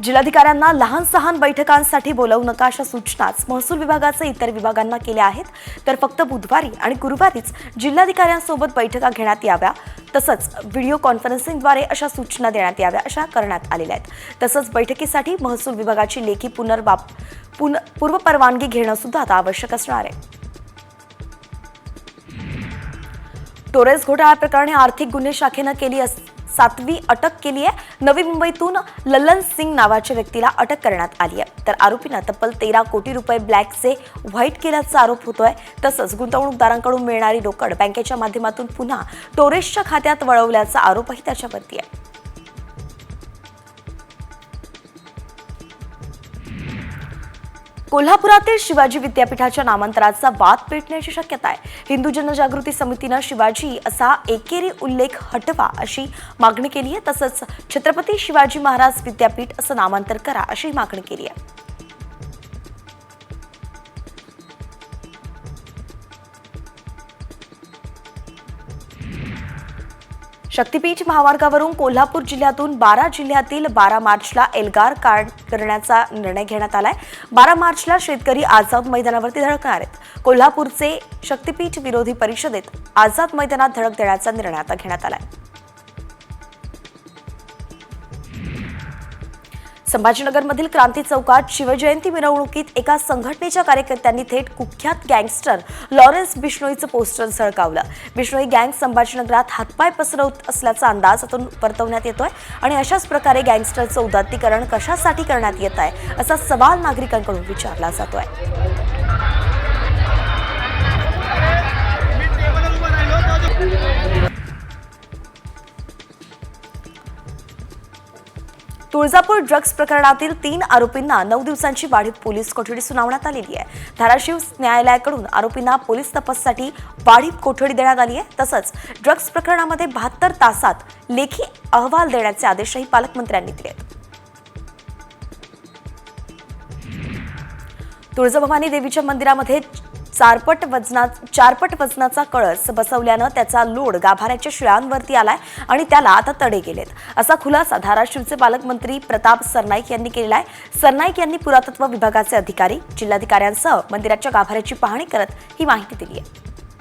जिल्हाधिकाऱ्यांना लहान सहान बैठकांसाठी बोलावू नका अशा सूचनाच महसूल विभागाचे इतर विभागांना केल्या आहेत। तर फक्त बुधवारी आणि गुरुवारीच जिल्हाधिकाऱ्यांसोबत बैठका घेण्यात याव्या, तसंच व्हिडिओ कॉन्फरन्सिंगद्वारे अशा सूचना देण्यात याव्या अशा करण्यात आलेल्या आहेत। तसंच बैठकीसाठी महसूल विभागाची लेखी पूर्वपरवानगी घेणं सुद्धा आता आवश्यक असणार आहे। टोरेस घोटाळा प्रकरणी आर्थिक गुन्हे शाखेनं केली 7वी अटक केली आहे। नवी मुंबईतून ललन सिंग नावाच्या व्यक्तीला अटक करण्यात आली आहे। तर आरोपीनं तब्बल 13 कोटी रुपये ब्लॅकचे व्हाईट केल्याचा आरोप होतोय। तसंच गुंतवणूकदारांकडून मिळणारी रोकड बँकेच्या माध्यमातून पुन्हा टोरेसच्या खात्यात वळवल्याचा आरोपही त्याच्यावरती आहे। कोल्हापुरातील शिवाजी विद्यापीठाच्या नामांतराचा वाद पेटण्याची शक्यता आहे। हिंदू जनजागृती समितीनं शिवाजी असा एकेरी उल्लेख हटवा अशी मागणी केली आहे। तसंच छत्रपती शिवाजी महाराज विद्यापीठ असं नामांतर करा अशी मागणी केली आहे। शक्तीपीठ महामार्गावरून कोल्हापूर जिल्ह्यातून 12 जिल्ह्यातील 12 मार्चला एल्गार करण्याचा निर्णय घेण्यात आलाय। 12 मार्चला शेतकरी आझाद मैदानावरती धडकणार आहेत। कोल्हापूरचे शक्तीपीठ विरोधी परिषदेत आझाद मैदानात धडक देण्याचा निर्णय आता घेण्यात आलाय। संभाजीनगरमधील क्रांती चौकात शिवजयंती मिरवणुकीत एका संघटनेच्या कार्यकर्त्यांनी थेट कुख्यात गँगस्टर लॉरेन्स बिश्नोईचं पोस्टर झळकावलं। बिश्नोई गँग संभाजीनगरात हातपाय पसरवत असल्याचा अंदाज यातून वर्तवण्यात येतोय आणि अशाच प्रकारे गँगस्टरचं उदात्तीकरण कशासाठी करण्यात येत आहे असा सवाल नागरिकांकडून विचारला जातोय। तुळजापूर ड्रग्ज प्रकरणातील 3 आरोपींना 9 दिवसांची वाढीव पोलीस कोठडी सुनावण्यात आलेली आहे। धाराशिव न्यायालयाकडून आरोपींना पोलीस तपासासाठी वाढीव कोठडी देण्यात आली आहे। तसंच ड्रग्ज प्रकरणामध्ये 72 तासात लेखी अहवाल देण्याचे आदेशही पालकमंत्र्यांनी दिले आहेत। तुळजाभवानी देवीच्या मंदिरामध्ये 4 पट वजनाचा कळस बसवल्यानं त्याचा लोड गाभाऱ्याच्या शिळांवरती आलाय आणि त्याला आता तडे गेलेत असा खुलासा धाराशिवचे पालकमंत्री प्रताप सरनाईक यांनी केलेला आहे। सरनाईक यांनी पुरातत्व विभागाचे अधिकारी, जिल्हाधिकाऱ्यांसह मंदिराच्या गाभाऱ्याची पाहणी करत ही माहिती दिली आहे।